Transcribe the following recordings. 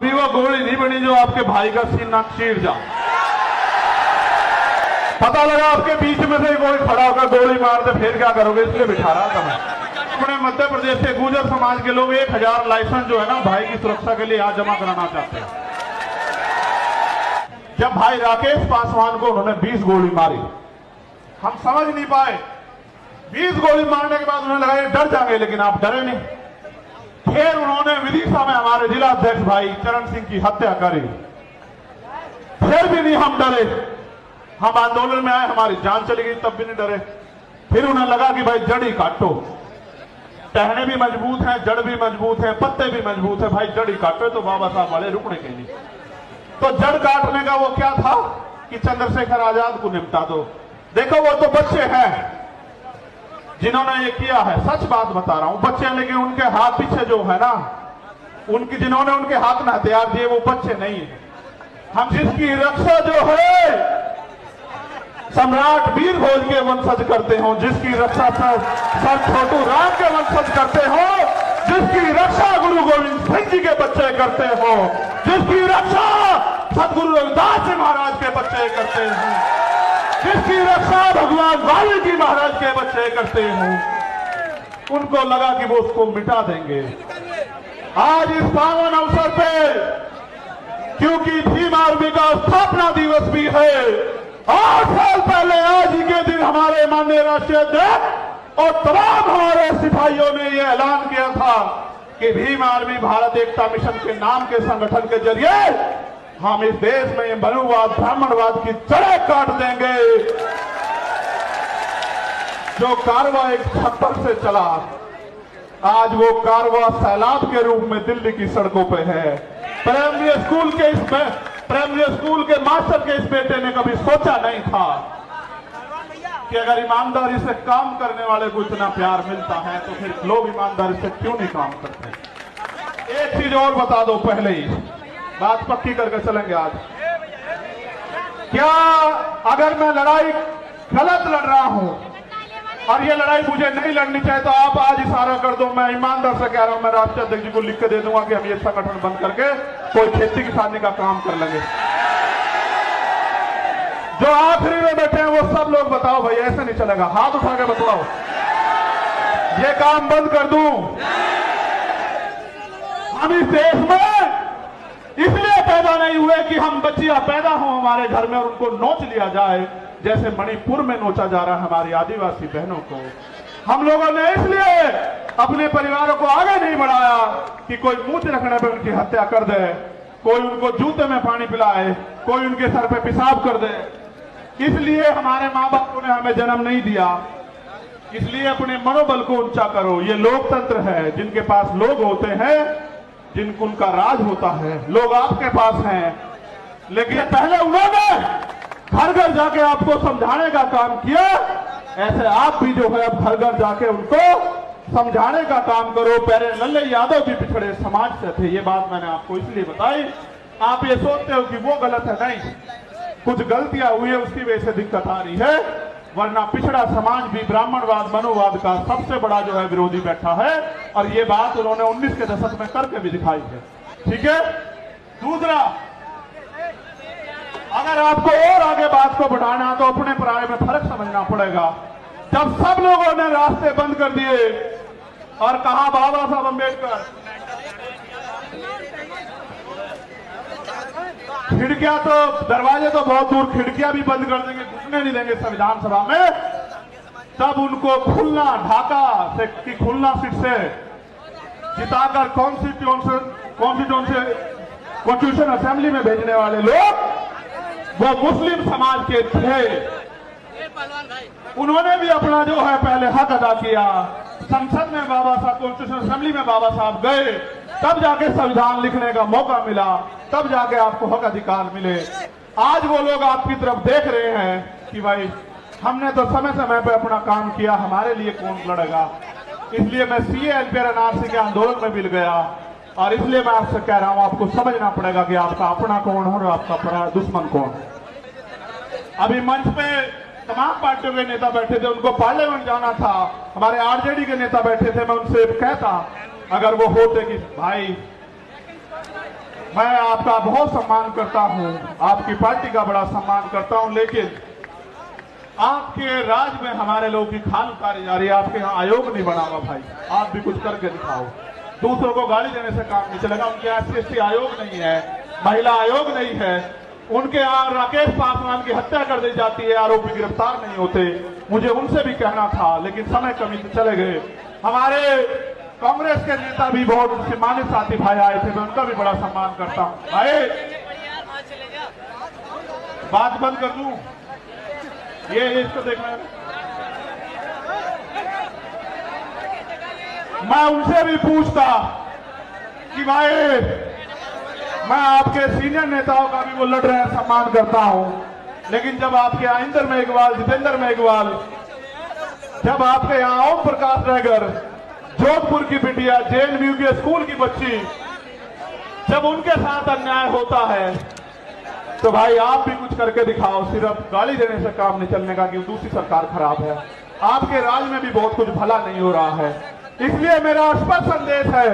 भी वो गोली नहीं बनी जो आपके भाई का सीना चीर जा। पता लगा आपके बीच में से कोई खड़ा होकर गोली मार दे, फिर क्या करोगे? इसलिए बिठा रहा था मैं। अपने मध्य प्रदेश के गुर्जर समाज के लोग 1000 लाइसेंस जो है ना भाई की सुरक्षा के लिए यहाँ जमा कराना चाहते हैं। जब भाई राकेश पासवान को उन्होंने 20 गोली मारी, हम समझ नहीं पाए। 20 गोली मारने के बाद उन्हें लगा ये डर जाएंगे, लेकिन आप डरे नहीं। फिर उन्होंने विदिशा में हमारे जिला अध्यक्ष भाई चरण सिंह की हत्या करी, फिर भी नहीं हम डरे। हम आंदोलन में आए, हमारी जान चली गई, तब भी नहीं डरे। फिर उन्हें लगा कि भाई जड़ ही काटो, टहने भी मजबूत हैं, जड़ भी मजबूत है, पत्ते भी मजबूत है, भाई जड़ ही काटो। तो बाबा साहब वाले रुकने के लिए तो जड़ काटने का वो क्या था कि चंद्रशेखर आजाद को निपटा दो। देखो वो तो बच्चे हैं जिन्होंने ये किया है, सच बात बता रहा हूं, बच्चे हैं, लेकिन उनके हाथ पीछे जो है ना, उनकी जिन्होंने उनके हाथ में हथियार दिए वो बच्चे नहीं है। हम जिसकी रक्षा जो है सम्राट वीर भोज के वंशज करते हो, जिसकी रक्षा संत छोटू राम के वंशज करते हो, जिसकी रक्षा गुरु गोविंद सिंह जी के बच्चे करते हो, जिसकी रक्षा सतगुरु रविदास जी महाराज के बच्चे करते हैं, जिसकी रक्षा भगवान वाल्मीकि महाराज के बच्चे करते हैं, उनको लगा कि वो उसको मिटा देंगे। आज इस पावन अवसर पे, क्योंकि भीम आर्मी का स्थापना दिवस भी है, 8 साल पहले आज ही के दिन हमारे माननीय राष्ट्रीय अध्यक्ष और तमाम हमारे सिपाहियों ने यह ऐलान किया था कि भीम आर्मी भारत एकता मिशन के नाम के संगठन के जरिए हम इस देश में मनुवाद ब्राह्मणवाद की जड़ें काट देंगे। जो कारवा एक छप्पर से चला, आज वो कारवा सैलाब के रूप में दिल्ली की सड़कों पे है। प्राइमरी स्कूल के मास्टर के इस बेटे ने कभी सोचा नहीं था कि अगर ईमानदारी से काम करने वाले को इतना प्यार मिलता है तो फिर लोग ईमानदारी से क्यों नहीं काम करते। एक चीज और बता दो, पहले ही बात पक्की करके चलेंगे। आज क्या अगर मैं लड़ाई गलत लड़ रहा हूं और ये लड़ाई मुझे नहीं लड़नी चाहिए तो आप आज इशारा कर दो, मैं ईमानदार से कह रहा हूं, मैं राष्ट्रीय अध्यक्ष जी को लिख के दे दूंगा कि हम ये संगठन बंद करके कोई खेती किसानी का काम कर लेंगे। जो आखिरी में बैठे हैं वो सब लोग बताओ भाई, ऐसे नहीं चलेगा, हाथ उठा के बताओ, ये काम बंद कर दूं। हम इस देश में इसलिए पैदा नहीं हुए कि हम बच्चियां पैदा हो हमारे घर में और उनको नोच लिया जाए, जैसे मणिपुर में नोचा जा रहा है हमारी आदिवासी बहनों को। हम लोगों ने इसलिए अपने परिवारों को आगे नहीं बढ़ाया कि कोई मूंछ रखने पर उनकी हत्या कर दे, कोई उनको जूते में पानी पिलाए, कोई उनके सर पे पेशाब कर दे। इसलिए हमारे माँ बापों ने हमें जन्म नहीं दिया। इसलिए अपने मनोबल को ऊंचा करो। ये लोकतंत्र है, जिनके पास लोग होते हैं, जिनको उनका राज होता है, लोग आपके पास हैं। लेकिन पहले उन्होंने घर घर जाके आपको समझाने का काम किया, ऐसे आप भी जो है अब घर घर जाके उनको समझाने का काम करो। पहले लल्ले यादव भी पिछड़े समाज से थे, ये बात मैंने आपको इसलिए बताई। आप ये सोचते हो कि वो गलत है, नहीं, कुछ गलतियां हुई है उसकी वजह से दिक्कत आ रही है, वरना पिछड़ा समाज भी ब्राह्मणवाद मनुवाद का सबसे बड़ा जो है विरोधी बैठा है। और ये बात उन्होंने 19 के दशक में करके भी दिखाई है। ठीक है। दूसरा, अगर आपको और आगे बात को बढ़ाना तो अपने पराये में फर्क समझना पड़ेगा। जब सब लोगों ने रास्ते बंद कर दिए और कहा बाबा साहब अम्बेडकर, खिड़कियां तो, दरवाजे तो बहुत दूर, खिड़कियां भी बंद कर देंगे, घुसने नहीं देंगे संविधान सभा में, तब उनको खुलना ढाका से की खुलना सीट से जिताकर कॉन्स्टिट्यूशन असेंबली में भेजने वाले लोग वो मुस्लिम समाज के थे। उन्होंने भी अपना जो है पहले हक अदा किया। संसद में बाबा साहब, कॉन्स्टिट्यूशन असेंबली में बाबा साहब गए, तब जाके संविधान लिखने का मौका मिला, तब जाके आपको हक अधिकार मिले। आज वो लोग आपकी तरफ देख रहे हैं कि भाई हमने तो समय समय पे अपना काम किया, हमारे लिए कौन लड़ेगा। इसलिए मैं सीए एलपीआर एनआरसी के आंदोलन में मिल गया और इसलिए मैं आपसे कह रहा हूं, आपको समझना पड़ेगा कि आपका अपना कौन है और आपका पराया दुश्मन कौन है। अभी मंच पे तमाम पार्टियों के नेता बैठे थे, उनको पार्लियामेंट जाना था, हमारे आरजेडी के नेता बैठे थे। मैं उनसे कहता, अगर वो होते कि भाई मैं आपका बहुत सम्मान करता हूं, आपकी पार्टी का बड़ा सम्मान करता हूं, लेकिन आपके राज में हमारे लोगों की खाल उतारी जा रही है। आपके यहाँ आयोग नहीं बना हुआ भाई, आप भी कुछ करके दिखाओ। दूसरों को गाली देने से काम नहीं चलेगा। उनके यहाँ SC आयोग नहीं है, महिला आयोग नहीं है। उनके यहाँ राकेश पासवान की हत्या कर दी जाती है, आरोपी गिरफ्तार नहीं होते। मुझे उनसे भी कहना था, लेकिन समय कमी से चले गए। हमारे कांग्रेस के नेता भी बहुत उनसे माने साथी भाई आए थे, मैं उनका भी बड़ा सम्मान करता हूं। भाई बात बंद कर दूं, ये इसको देखना। मैं उनसे भी पूछता कि भाई, मैं आपके सीनियर नेताओं का भी वो लड़ रहे हैं, सम्मान करता हूं, लेकिन जब आपके यहाँ इंदर मेघवाल, जितेंद्र मेघवाल, जब आपके यहाँ ओम प्रकाश नगर, जोधपुर की बिटिया, JNU के स्कूल की बच्ची, जब उनके साथ अन्याय होता है तो भाई आप भी कुछ करके दिखाओ। सिर्फ गाली देने से काम नहीं चलने का कि दूसरी सरकार खराब है। आपके राज में भी बहुत कुछ भला नहीं हो रहा है। इसलिए मेरा स्पष्ट संदेश है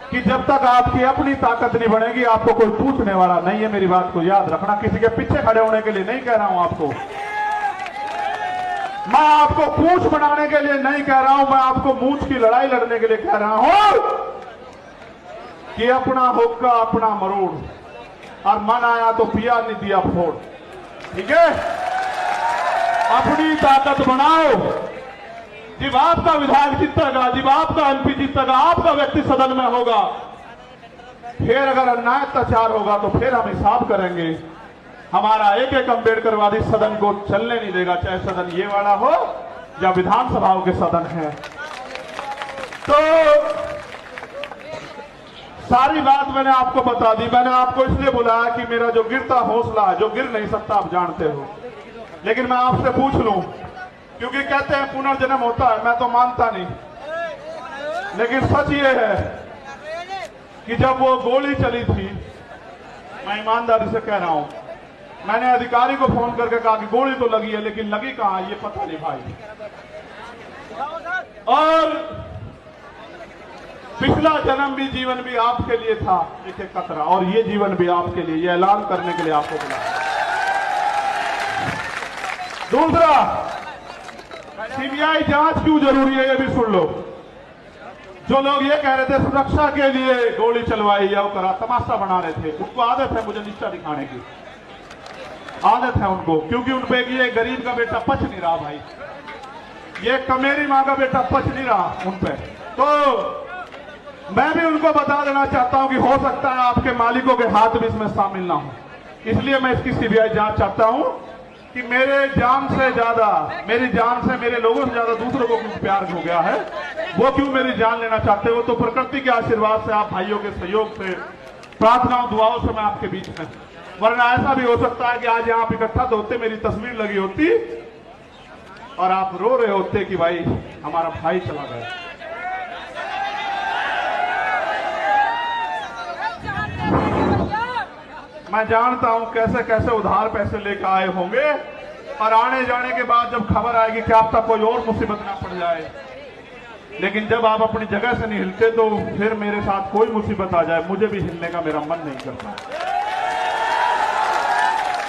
कि जब तक आपकी अपनी ताकत नहीं बनेगी, आपको कोई पूछने वाला नहीं है। मेरी बात को याद रखना, किसी के पीछे खड़े होने के लिए नहीं कह रहा हूं आपको। मैं आपको पूंछ बनाने के लिए नहीं कह रहा हूं, मैं आपको मूंछ की लड़ाई लड़ने के लिए कह रहा हूं कि अपना होगा अपना मरोड़, और मन आया तो पिया नहीं दिया फोड़। ठीक है, अपनी ताकत बनाओ। जब आपका विधायक जीतेगा, जब आपका MP जीतेगा, आपका व्यक्ति सदन में होगा, फिर अगर अन्याय अत्याचार होगा तो फिर हम हिसाब करेंगे। हमारा एक अम्बेडकरवादी सदन को चलने नहीं देगा, चाहे सदन ये वाला हो या विधानसभाओं के सदन है। तो सारी बात मैंने आपको बता दी। मैंने आपको इसलिए बुलाया कि मेरा जो गिरता हौसला है, जो गिर नहीं सकता आप जानते हो, लेकिन मैं आपसे पूछ लूं, क्योंकि कहते हैं पुनर्जन्म होता है, मैं तो मानता नहीं, लेकिन सच ये है कि जब वो गोली चली थी, मैं ईमानदारी से कह रहा हूं, मैंने अधिकारी को फोन करके कहा कि गोली तो लगी है, लेकिन लगी कहां ये पता नहीं भाई। और पिछला जन्म भी जीवन भी आपके लिए था एक एक कतरा, और ये जीवन भी आपके लिए, ये ऐलान करने के लिए आपको बुलाया। दूसरा, CBI जांच क्यों जरूरी है, ये भी सुन लो। जो लोग ये कह रहे थे सुरक्षा के लिए गोली चलवाई या करा, तमाशा बना रहे थे, उनको आदत है मुझे निष्ठा दिखाने की, आदत है उनको, क्योंकि उन पे ये गरीब का बेटा पच नहीं रहा भाई, ये कमेरी माँ का बेटा पच नहीं रहा उन पे। तो मैं भी उनको बता देना चाहता हूं कि हो सकता है आपके मालिकों के हाथ भी इसमें शामिल ना हो, इसलिए मैं इसकी CBI जांच चाहता हूं कि मेरे जान से ज्यादा, मेरी जान से, मेरे लोगों से ज्यादा दूसरों को क्यों प्यार हो गया है, वो क्यों मेरी जान लेना चाहते हो। तो प्रकृति के आशीर्वाद से, आप भाइयों के सहयोग से, प्रार्थनाओं दुआओं से मैं आपके बीच में, वरना ऐसा भी हो सकता है कि आज यहाँ इकट्ठा तो होते, मेरी तस्वीर लगी होती और आप रो रहे होते कि भाई हमारा भाई चला गया। मैं जानता हूं कैसे कैसे उधार पैसे लेकर आए होंगे, और आने जाने के बाद जब खबर आएगी कि आप तक कोई और मुसीबत ना पड़ जाए, लेकिन जब आप अपनी जगह से नहीं हिलते तो फिर मेरे साथ कोई मुसीबत आ जाए, मुझे भी हिलने का मेरा मन नहीं करता।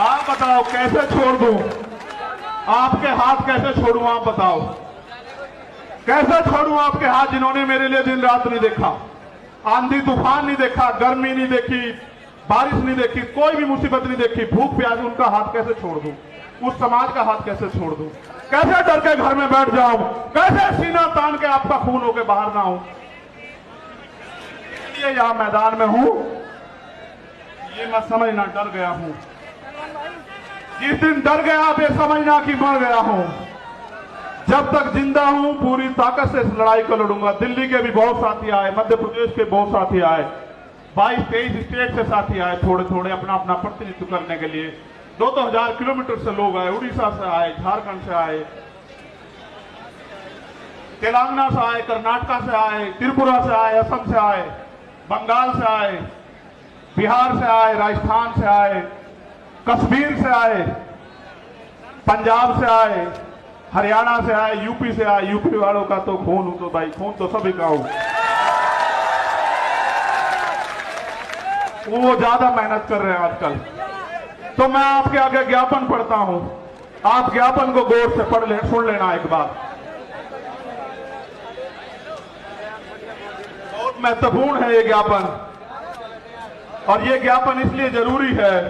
आप बताओ कैसे छोड़ दूं, आपके हाथ कैसे छोड़ूं, आप बताओ कैसे छोड़ूं आपके हाथ, जिन्होंने मेरे लिए दिन रात नहीं देखा, आंधी तूफान नहीं देखा, गर्मी नहीं देखी, बारिश नहीं देखी, कोई भी मुसीबत नहीं देखी, भूख प्यास, उनका हाथ कैसे छोड़ दूं, उस समाज का हाथ कैसे छोड़ दूं, कैसे डर के घर में बैठ जाऊं, कैसे सीना तान के आपका खून होके बाहर ना हूं। इसलिए यहां मैदान में हूं, ये मैं समझना डर गया हूं। जिस दिन डर गया आप ये समझना कि मर गया हूं। जब तक जिंदा हूं पूरी ताकत से इस लड़ाई को लड़ूंगा। दिल्ली के भी बहुत साथी आए, मध्य प्रदेश के बहुत साथी आए, 22-23 स्टेट से साथी आए, थोड़े थोड़े अपना अपना प्रतिनिधित्व करने के लिए। 2-2 हजार किलोमीटर से लोग आए, उड़ीसा से आए, झारखंड से आए, तेलंगाना से आए, कर्नाटक से आए, त्रिपुरा से आए, असम से आए, बंगाल से आए, बिहार से आए, राजस्थान से आए, कश्मीर से आए, पंजाब से आए, हरियाणा से आए, यूपी से आए। यूपी वालों का तो खून तो भाई खून तो सभी का हो। वो ज्यादा मेहनत कर रहे हैं आजकल। तो मैं आपके आगे ज्ञापन पढ़ता हूं, आप ज्ञापन को गौर से पढ़ ले, सुन लेना एक बार। बहुत महत्वपूर्ण है ये ज्ञापन, और ये ज्ञापन इसलिए जरूरी है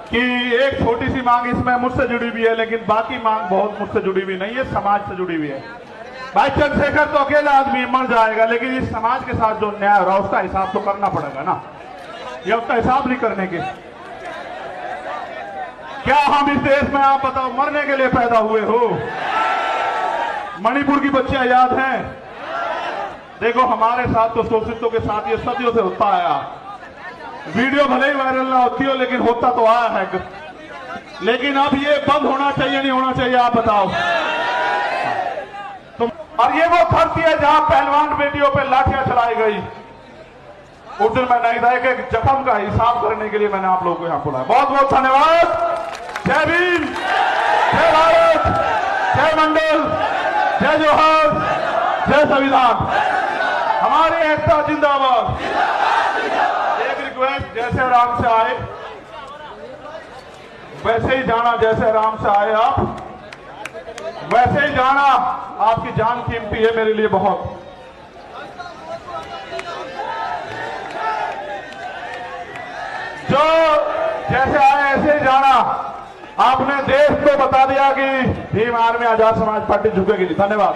कि एक छोटी सी मांग इसमें मुझसे जुड़ी हुई है, लेकिन बाकी मांग बहुत मुझसे जुड़ी हुई नहीं है, समाज से जुड़ी हुई है। भाई चंद्रशेखर तो अकेला आदमी मर जाएगा, लेकिन इस समाज के साथ जो न्याय हो रहा है उसका हिसाब तो करना पड़ेगा ना। ये उसका हिसाब नहीं करने के, क्या हम इस देश में, आप बताओ, मरने के लिए पैदा हुए हो? मणिपुर की बच्चियां याद हैं? देखो हमारे साथ तो शोषितों के साथ ये सदियों से होता आया। वीडियो भले ही वायरल ना होती हो, लेकिन होता तो आया है। लेकिन अब ये बंद होना चाहिए, नहीं होना चाहिए, आप बताओ। और ये वो धरती है जहां पहलवान बेटियों पे लाठियां चलाई गई। उस दिन मैं नहीं था, एक जख्म का हिसाब करने के लिए मैंने आप लोगों को यहां बुलाया। बहुत बहुत धन्यवाद। जय भीम, जय भारत, जय मंडल, जय जोहर, जय संविधान, हमारी एकता जिंदाबाद। एक रिक्वेस्ट, जैसे आराम से आए वैसे ही जाना, जैसे आराम से आए आप वैसे ही जाना। आपकी जान कीमती है मेरे लिए बहुत। जो जैसे आए ऐसे ही जाना। आपने देश को बता दिया कि भीम आर्मी आजाद समाज पार्टी झुकेगी नहीं। धन्यवाद।